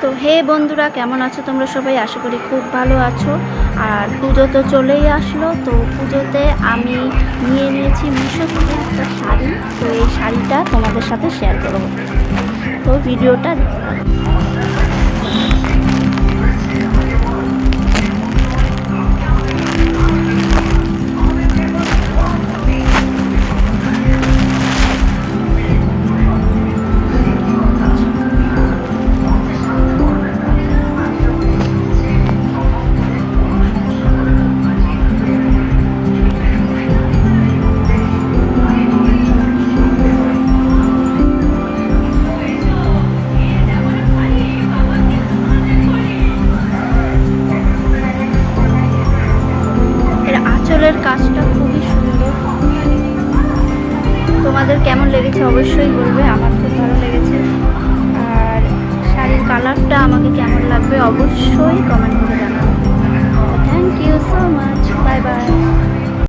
তো হে বন্ধুরা, কেমন আছো তোমরা সবাই? আশা করি খুব ভালো আছো। আর পুজো তো চলেই আসলো, তো পুজোতে আমি নিয়ে নিয়েছি মিশো থেকে একটা শাড়ি। তো এই শাড়িটা তোমাদের সাথে শেয়ার করবো, তো ভিডিওটা দেখতে থাকো। আঁচলের কাজটা খুবই সুন্দর। তোমাদের কেমন লেগেছে অবশ্যই বলবে, আমার খুব ভালো লেগেছে। আর শাড়ির কালারটা আমাকে কেমন লাগবে অবশ্যই কমেন্ট করে জানাবে।